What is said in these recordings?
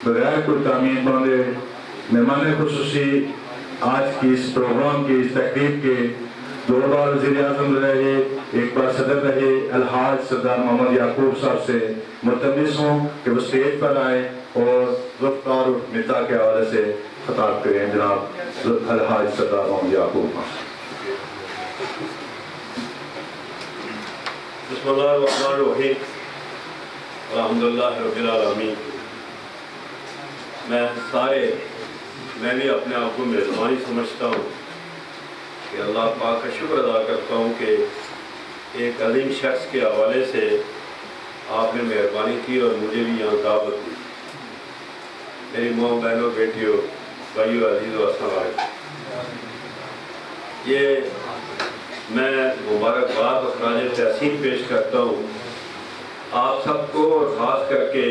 بغیر کوئی تعمیر باندھے مہمان خصوصی آج کی اس پروگرام کی اس تقریب کے 2 بار وزیر اعظم رہے، 1 بار صدر رہے، الحاج سردار محمد یعقوب صاحب سے ملتمس ہوں کہ وہ اسٹیج پر آئیں اور رفتار و متا کے حوالے سے خطاب کریں۔ جناب الحاج سردار محمد یعقوب۔ بسم اللہ الرحمن الرحیم، الحمدللہ رب العالمین۔ میں بھی اپنے آپ کو میزبانی سمجھتا ہوں کہ اللہ پاک کا شکر ادا کرتا ہوں کہ ایک عظیم شخص کے حوالے سے آپ نے مہربانی کی اور مجھے بھی یہاں دعوت دی۔ میری ماں، بہنوں، بیٹیوں، بھائیوں، عزیز و السلام، یہ میں مبارکباد و خراج تحسین پیش کرتا ہوں آپ سب کو، اور خاص کر کے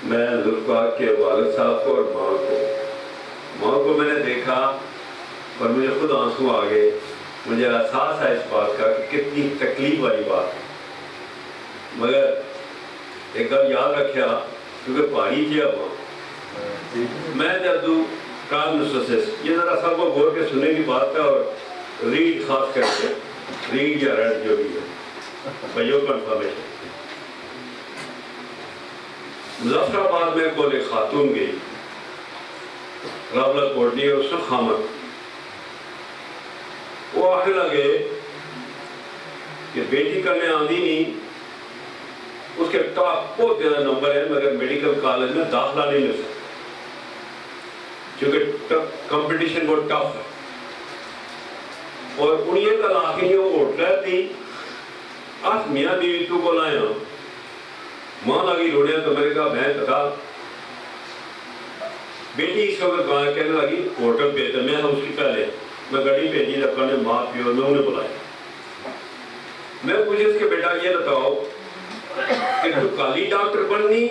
میں ذوالفقار کے والد صاحب کو اور ماں کو میں نے دیکھا اور مجھے خود آنسو آ گئے۔ مجھے احساس ہے اس بات کا کہ کتنی تکلیف والی بات ہے، مگر ایک بار یاد رکھیا کیونکہ پہاڑی جی اب میں جدو ٹرانسسس یہ ذرا سب کو غور کے سننے کی بات ہے، اور ریڈ خاص کر کے ریڈ یا ریڈ جو بھی ہے بھائیوں کنفرمیشن۔ مظفر آباد میں کول ایک خاتون گئی، رابلہ کوٹنی اور اس نے خامد، وہ آخر لگے کہ بیٹی کرنے آندی نہیں، اس کے ٹاپ بہت زیادہ نمبر ہے مگر میڈیکل کالج میں داخلہ نہیں لے سکتا کیونکہ کمپٹیشن بہت ٹف ہے، اور انہیں کا آخری وہ ہوٹل تھی آج میاں بیوی تو کو لائے ہوں ماں لگی روڑے تو میں نے کہا بہن بتا بیٹی اس وقت کہنے لگی ہوٹل پہ تھا، میں اس کی پہلے میں گاڑی بھیجی اپنے ماں پیو میں انہیں بلایا، میں پوچھے اس کے بیٹا یہ بتاؤ کہ تو کالی ڈاکٹر بننی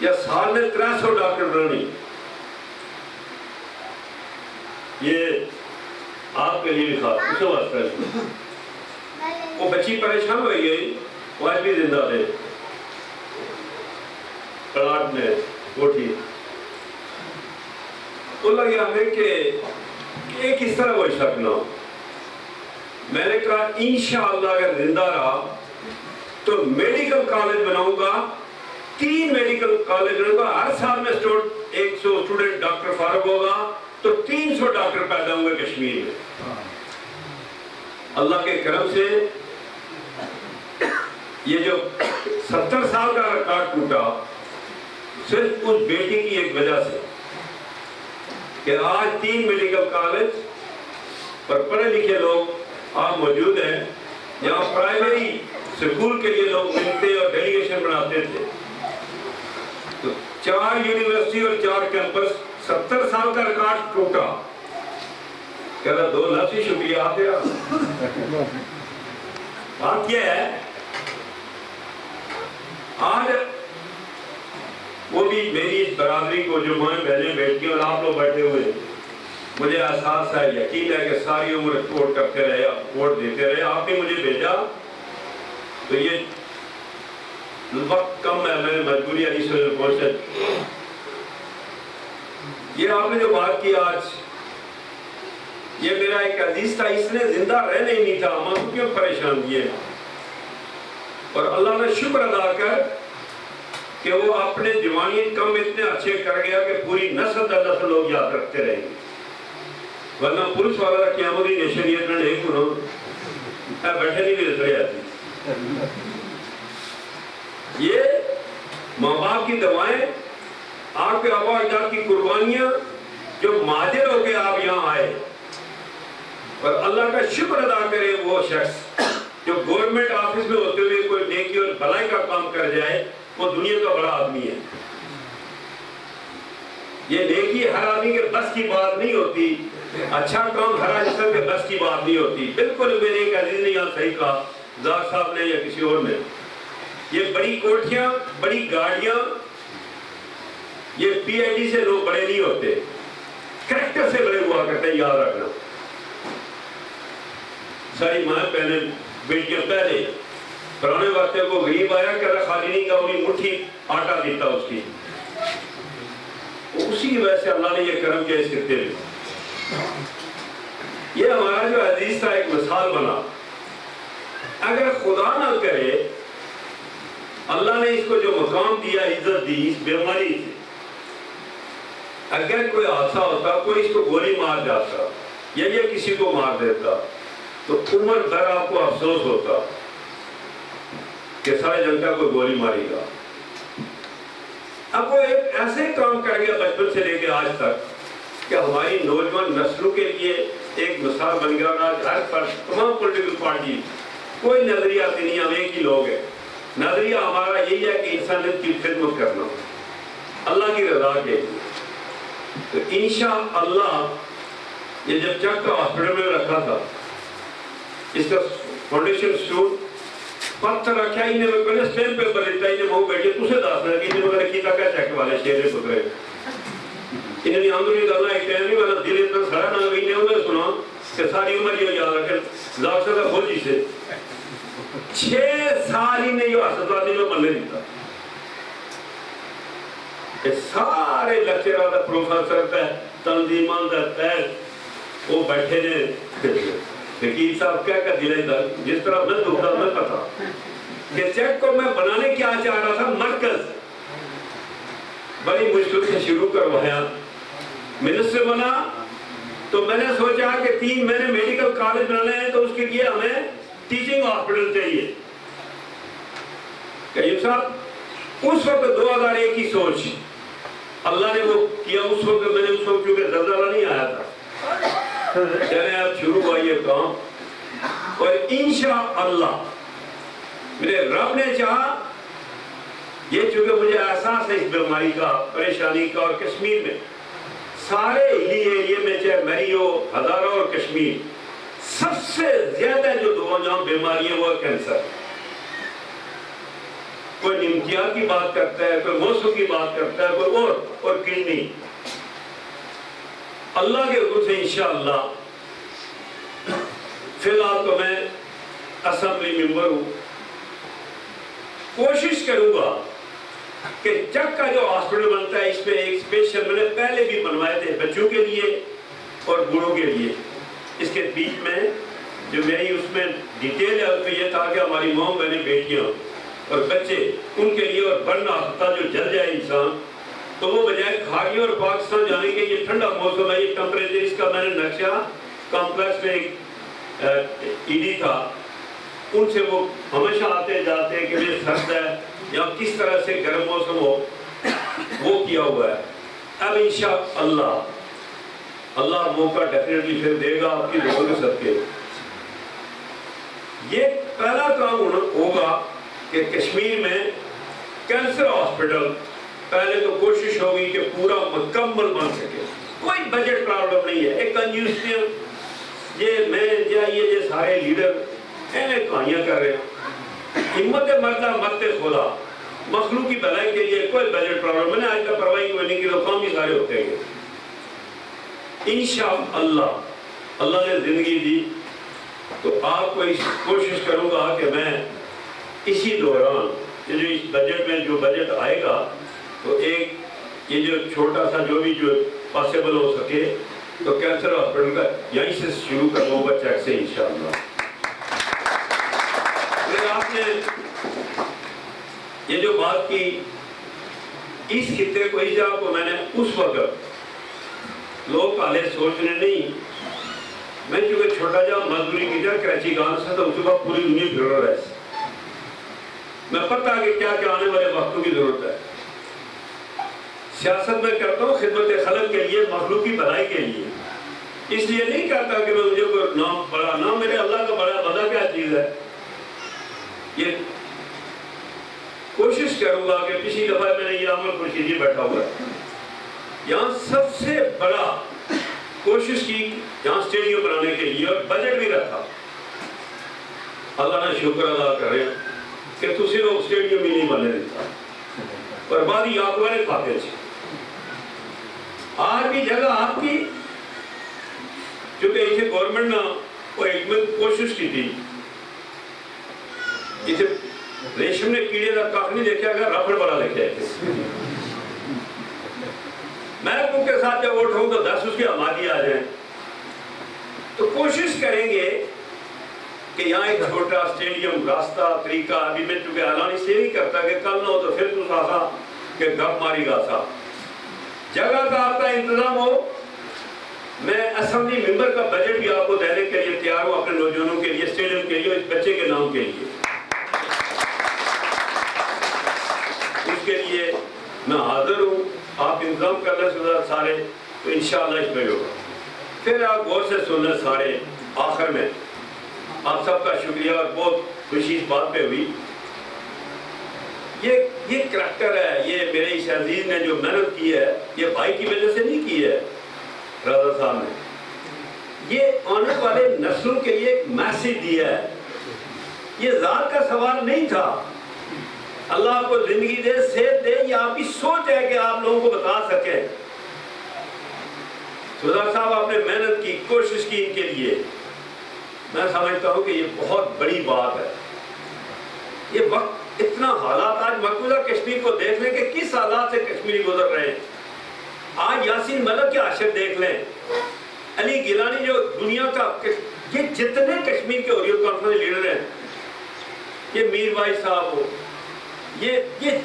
یا سال میں 300 ڈاکٹر بننی؟ یہ آپ کے لیے بھی خاص اسے واسطہ وہ بچی پریشان ہوئی گئی، وہ آج بھی زندہ تھے کلاٹ میں کوٹھی۔ وہ لگا ہمیں کہ ایک اس طرح وہ شک نہ ہو۔ میں نے کہا انشاءاللہ اگر زندہ رہا تو میڈیکل کالج بناؤں گا، 3 میڈیکل کالج بناؤں گا، ہر سال میں 100 اسٹوڈنٹ ڈاکٹر فارغ ہوگا تو 300 ڈاکٹر پیدا ہوں گے کشمیر میں۔ اللہ کے کرم سے یہ جو 70 سال کا ریکارڈ ٹوٹا صرف اس بیٹی کی ایک وجہ سے کہ آج 3 میڈیکل کالج پر پڑھے لکھے لوگ آپ موجود ہیں، یہاں پرائمری سکول کے لیے لوگ ملتے اور ڈیلیگیشن بناتے تھے، تو 4 یونیورسٹی اور 4 کیمپس، 70 سال کا ریکارڈ ٹوٹا۔ کہہ رہا 2 لفظی شکریہ آپ دیا۔ بات یہ ہے آج وہ بھی میری اس برادری کو جو مائیں بہنیں بیٹھی اور آپ لوگ بیٹھے ہوئے، مجھے احساس ہے، یقین ہے کہ ساری عمر ووٹ کرتے رہے، ووٹ دیتے رہے، آپ نے مجھے بھیجا تو یہ وقت کم ہے، میں نے مجبوری علی سے پہنچے۔ یہ آپ نے جو بات کی آج، یہ میرا ایک عزیز تھا، اس نے زندہ رہنے ہی نہیں تھا، ماں کو کیوں پریشان کیے، اور اللہ نے شکر ادا کر کہ وہ اپنے جوانی کم اتنے اچھے کر گیا کہ پوری نسل در نسل لوگ یاد رکھتے رہیں گے، ورنہ پولیس والا قیامتی نشانیت نے ایک انہوں بیٹھے نہیں بھی رہے آتی۔ یہ ماں باپ کی دعائیں، آپ کے آبا اجداد کی قربانیاں، جو مہاجر ہو کے آپ یہاں آئے، اور اللہ کا شکر ادا کرے وہ شخص جو گورنمنٹ آفس میں ہوتے ہوئے کوئی نیکی اور بھلائی کا کام کر جائے، وہ دنیا کا بڑا آدمی ہے۔ یہ نیکی ہر آدمی کے بس کی بات نہیں ہوتی، اچھا کام ہر انسان کے بس کی بات نہیں ہوتی۔ بالکل میرے ایک عزیز نے یہاں صحیح کہا، زار صاحب نے یا کسی اور نے، یہ بڑی کوٹھیاں، بڑی گاڑیاں، یہ پی آئی ڈی سے لوگ بڑے نہیں ہوتے، کریکٹر سے بڑے ہوا کرتے ہیں، یاد رکھنا۔ ساری ماں پہلے بیٹیاں پہلے پرانے وقت کو غریب آیا کہتا خالی نہیں کا انہیں مٹھی آٹا دیتا اس کی، اسی کی وجہ سے اللہ نے یہ کرم کیا اس خطے میں. یہ ہمارا جو عزیز تھا ایک مثال بنا. اگر خدا نہ کرے اللہ نے اس کو جو مقام دیا، عزت دی اس بیماری سے، اگر کوئی حادثہ ہوتا، کوئی اس کو گولی مار جاتا یا یہ کسی کو مار دیتا تو عمر بھر آپ کو افسوس ہوتا کہ سارے جنگ کا کوئی گولی ماری گا. اب وہ ایک ایسے کام کر گیا بچپن سے لے کے آج تک کہ ہماری نوجوان نسلوں کے لیے ایک مثال بن گیا. اور آج ہر فرد، تمام پولیٹیکل پارٹی، کوئی نظریاتی نہیں، ہم ایک ہی لوگ ہیں. نظریہ ہمارا یہی ہے کہ انسانیت کی خدمت کرنا اللہ کی رضا کے لیے. تو انشاءاللہ یہ جب چک کا ہاسپٹل میں رکھا تھا، اس کا فاؤنڈیشن سٹون پتھر رکھا، انہیں میں پہلے سٹیم پیپر لیتا، انہیں مہو بیٹھے تُسے داسنا کہ انہیں مگر کیتا کیا چک والے شیرے پترے انہیں نہیں آمدنی کرنا ایک ٹائم نہیں والا دل اتنا سڑا نہ گئی. انہیں سنا کہ ساری عمر یہ یاد رکھے لاکھ صدہ فوجی سے 6 سال ہی نہیں اسدوادی میں بننے دیتا. سارے لیکچرر دا پروفیسر پہ تنظیمان دا پیر وہ بیٹھے نے وکیل صاحب کیا کہا دلے دا جس طرح میں دکھتا میں پتا کہ چیک کو میں بنانے کیا چاہ رہا تھا، مرکز بڑی مشکل سے شروع کروایا. منسٹر بنا تو میں نے سوچا کہ 3 مہینے میڈیکل کالج بنانے ہیں تو اس کے لیے ہمیں ٹیچنگ ہاسپٹل چاہیے. قیوم صاحب اس وقت 2001 کی سوچ اللہ نے وہ کیا. اس وقت میں نے اس وقت کیونکہ زلزلہ نہیں آیا تھا، چلے اب شروع ہوا یہ کام. اور انشاءاللہ میرے رب نے چاہا، یہ چونکہ مجھے احساس ہے اس بیماری کا، پریشانی کا، اور کشمیر میں سارے ہلی ایریے میں چاہے میری ہو، ہزارہ اور کشمیر، سب سے زیادہ جو دو بیماری ہیں وہ کینسر. کوئی نمکیات کی بات کرتا ہے، کوئی موسم کی بات کرتا ہے، کوئی اور کڈنی. اللہ کے حکم سے انشاءاللہ فی الحال تو میں اسمبلی ممبر ہوں، کوشش کروں گا کہ چک کا جو ہاسپٹل بنتا ہے اس پہ ایک اسپیشل میں نے پہلے بھی بنوائے تھے بچوں کے لیے اور بوڑھوں کے لیے. اس کے بیچ میں جو میری اس میں ڈیٹیل ہے اس میں یہ تھا کہ ہماری ماں بہنیں بیٹیاں اور بچے ان کے لیے، اور بڑھنا ہوتا جو جل جائے انسان تو وہ بجائے کھاڑی اور پاکستان جانے کے یہ ٹھنڈا موسم ہے، یہ ٹمپریچر اس کا میں نے نقشہ کمپلیکس میں ایک ایڈی تھا ان سے وہ ہمیشہ آتے جاتے کہ یہ سرد ہے یا کس طرح سے گرم موسم ہو وہ کیا ہوا ہے. اب انشاءاللہ اللہ موقع ڈیفینیٹلی پھر دے گا آپ کی دعاؤں کے صدقے. یہ پہلا کام ہوگا کہ کشمیر میں کینسر ہاسپٹل پہلے تو کوشش ہوگی کہ پورا مکمل بن سکے. کوئی بجٹ پرابلم نہیں ہے. ایک کنجوسیاں یہ میں یہ سارے لیڈر ایویں کہانیاں کر رہے ہیں. ہمت مردہ مت خدا، مخلوق کی بھلائی کے لیے کوئی بجٹ پرابلم میں نے آج تک پرواہی کوئی نہیں کی، تو کام ہی سارے ہوتے ہیں. انشاءاللہ اللہ نے زندگی دی تو آپ کو اس کوشش کروں گا کہ میں اسی دوران یہ جو اس بجٹ میں جو بجٹ آئے گا تو ایک یہ جو چھوٹا سا جو بھی جو پاسبل ہو سکے تو کینسر ہاسپٹل کا یہیں سے شروع کروں گا چیک سے انشاءاللہ. آپ نے یہ جو بات کی اس خطے کو اس جگہ کو میں نے اس وقت لوگ پہلے سوچنے نہیں، میں چونکہ چھوٹا جا مزدوری کی جا کراچی گاؤں سے تو اس وقت پوری دنیا پھر رہا ہے. میں پتہ کہ کیا کیا آنے والے وقتوں کی ضرورت ہے. سیاست میں کرتا ہوں خدمت خلق کے لیے، مخلوق کی بھلائی کے لیے. اس لیے نہیں کہتا کہ میں مجھے کوئی نام بڑا نام، میرے اللہ کا بڑا بڑا کیا چیز ہے. یہ کوشش کروں گا کہ پچھلی دفعہ میں نے یہ عمل خورشیدی بیٹھا ہوا ہے یہاں سب سے بڑا کوشش کی یہاں اسٹیڈیم بنانے کے لیے اور بجٹ بھی رکھا. اللہ نے شکر ادا کرے کہ تسی لوگ اسٹیڈیم بھی نہیں بننے دیتا پر بعد ہی آپ والے کھاتے تھے. آج بھی جگہ آپ کی چونکہ اسے گورنمنٹ نے وہ ایک میں کوشش کی تھی اسے ریشم نے کیڑے کا کھ نہیں دیکھا گا، ربڑ بڑا لکھا ہے. محبوب کے ساتھ جب اٹھوں تو 10 اس کی آمادی آ جائیں. تو کوشش کریں گے کہ یہاں ایک چھوٹا اسٹیڈیم راستہ طریقہ، ابھی میں چونکہ اعلان اس لیے نہیں کرتا کہ کل نہ ہو تو پھر تو سا کہ گپ ماری گا تھا. جگہ کا آپ کا انتظام ہو. میں اسمبلی ممبر کا بجٹ بھی آپ کو دینے کے لیے تیار ہوں، اپنے نوجوانوں کے لیے، اسٹیڈیم کے لیے، اس بچے کے نام کے لیے. اس کے لیے میں حاضر ہوں. آپ انتظام کر لیں سارے تو انشاءاللہ اس میں ہوگا. پھر آپ غور سے سن لیں سارے. آخر میں آپ سب کا شکریہ اور بہت خوشی اس بات پہ ہوئی. یہ کریکٹر ہے، یہ میرے اس عزیز نے جو محنت کی ہے یہ بھائی کی وجہ سے نہیں کی ہے، رضا صاحب نے. یہ آنے والے نسلوں کے لیے ایک میسیج دیا ہے. یہ ذات کا سوال نہیں تھا. اللہ آپ کو زندگی دے، صحت دے، یہ آپ کی سوچ ہے کہ آپ لوگوں کو بتا سکیں. سردار صاحب آپ نے محنت کی، کوشش کی ان کے لیے. میں سمجھتا ہوں کہ یہ بہت بڑی بات ہے. یہ وقت اتنا حالات، آج مقبوضہ کشمیر کو دیکھ لیں کہ کس حالات سے کشمیری گزر رہے ہیں. آج یاسین ملک کے عاشق دیکھ لیں، علی گیلانی جو دنیا کا، یہ جتنے کشمیر کے اوریو کانفرنس لیڈر ہیں، یہ میر بھائی صاحب ہو، یہ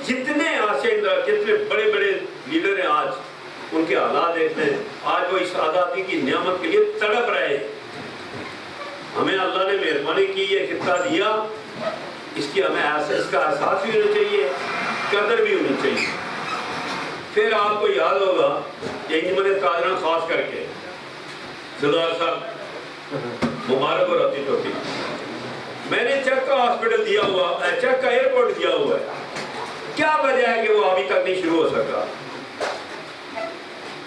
جتنے عاشق، جتنے بڑے بڑے لیڈر ہیں آج، ان کے حالات دیکھ لیں. آج وہ اس آزادی کی نعمت کے لیے تڑپ رہے ہیں. ہمیں اللہ نے مہربانی کی، یہ خطہ دیا، اس کی ہمیں اس کا احساس بھی ہونا چاہیے، قدر بھی ہونی چاہیے. پھر آپ کو یاد ہوگا یہ انجمن قادران خاص کر کے سردار صاحب مبارک اور اپنی ٹوپی، میں نے چک کا ہاسپٹل دیا ہوا، چک کا ایئرپورٹ دیا ہوا ہے. کیا وجہ ہے کہ وہ ابھی تک نہیں شروع ہو سکا؟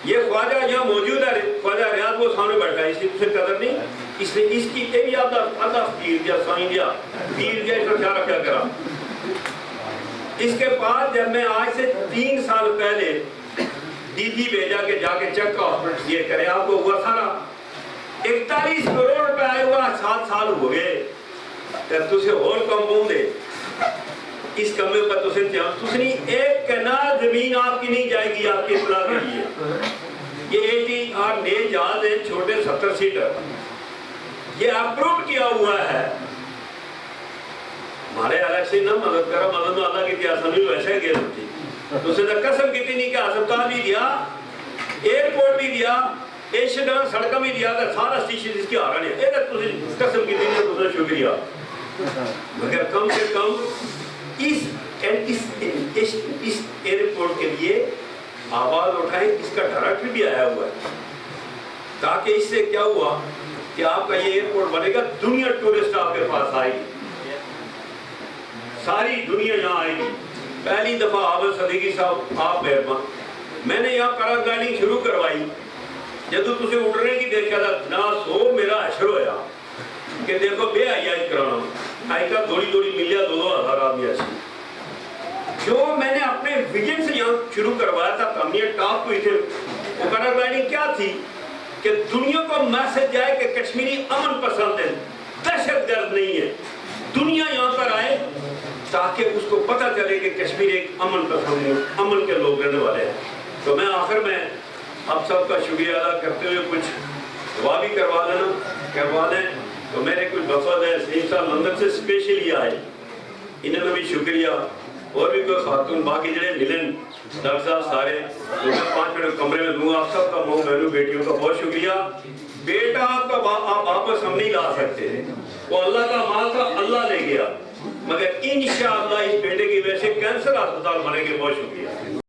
یہ خواجہ یہاں موجود ہے، خواجہ ریاض وہ سامنے بیٹھا ہے، اس کی تجھے قدر نہیں. اس نے اس کی ایک آدھا پیر دیا، سائن دیا، پیر دیا، اس کا خیال رکھا کرا. اس کے بعد جب میں آج سے 3 سال پہلے ڈی جی بھیجا کہ جا کے چک کا ہاسپٹل یہ کرے، آپ کو ہوا سارا 41 کروڑ روپے آئے ہوا، 7 سال ہو گئے. تُسے اور کمپاؤنڈ دے اس کمرے پر تسنی ایک کنال زمین آپ کی نہیں جائے گی آپ کی اطلاع کے لیے. یہ 80 نئے جہاز ہیں چھوٹے 70 سیٹر، یہ اپروو کیا ہوا ہے. ہمارے الگ سے نہ مدد کرا، مدد میں اللہ کی کیا سمجھ ویسے گئے تھی. تو سے قسم کتنی نہیں کہ ہسپتال بھی دیا، ایئرپورٹ بھی دیا، ایشیا سڑکیں بھی دیا، سارا اسٹیشن اس کی آ رہا ہے. قسم کتنی نہیں، تجھے شکریہ. مگر کم سے کم اس ایئرپورٹ کے لیے آواز اٹھائیں. اس کا ڈائریکٹر بھی آیا ہوا ہے تاکہ اس سے کیا ہوا کہ آپ کا یہ ایئرپورٹ بنے گا، دنیا ٹورسٹ آپ کے پاس آئے گی، ساری دنیا یہاں آئے گی. پہلی دفعہ عابد صدیقی صاحب آپ مہربان، میں نے یہاں پیراگلائڈنگ شروع کروائی. جدو تسے اڑنے کی دیکھا تھا نہ سو میرا حشر ہویا کہ دیکھو بے آئی کرانا آئی کا دوڑی ملیا 2,000 آدمی ایسی. جو میں نے اپنے ویژن سے یہاں شروع کروایا تھا کامیاب ٹاپ کو تھے، وہ پیراگلائڈنگ کیا تھی کہ دنیا کو میسج جائے کہ کشمیری امن پسند ہے، دہشت گرد نہیں ہے. دنیا یہاں پر آئے تاکہ اس کو پتہ چلے کہ کشمیر ایک امن پسند ہے، امن کے لوگ رہنے والے ہیں. تو میں آخر میں آپ سب کا شکریہ ادا کرتے ہوئے کچھ دعا بھی کروا لیں. تو میرے کچھ وفد ہیں سیم صاحب لندن سے اسپیشلی آئے، انہوں نے بھی شکریہ. اور بھی کوئی خاتون باقی جڑے ملن ڈاکٹر صاحب سارے، تو میں 5 منٹ کمرے میں دوں گا. آپ سب کا ماں بہنوں بیٹیوں کا بہت شکریہ. بیٹا آپ کا آپ واپس ہم نہیں لا سکتے، وہ اللہ کا مال تھا، اللہ لے گیا، مگر انشاءاللہ اس بیٹے کی وجہ سے کینسر ہسپتال بنے گے. بہت شکریہ.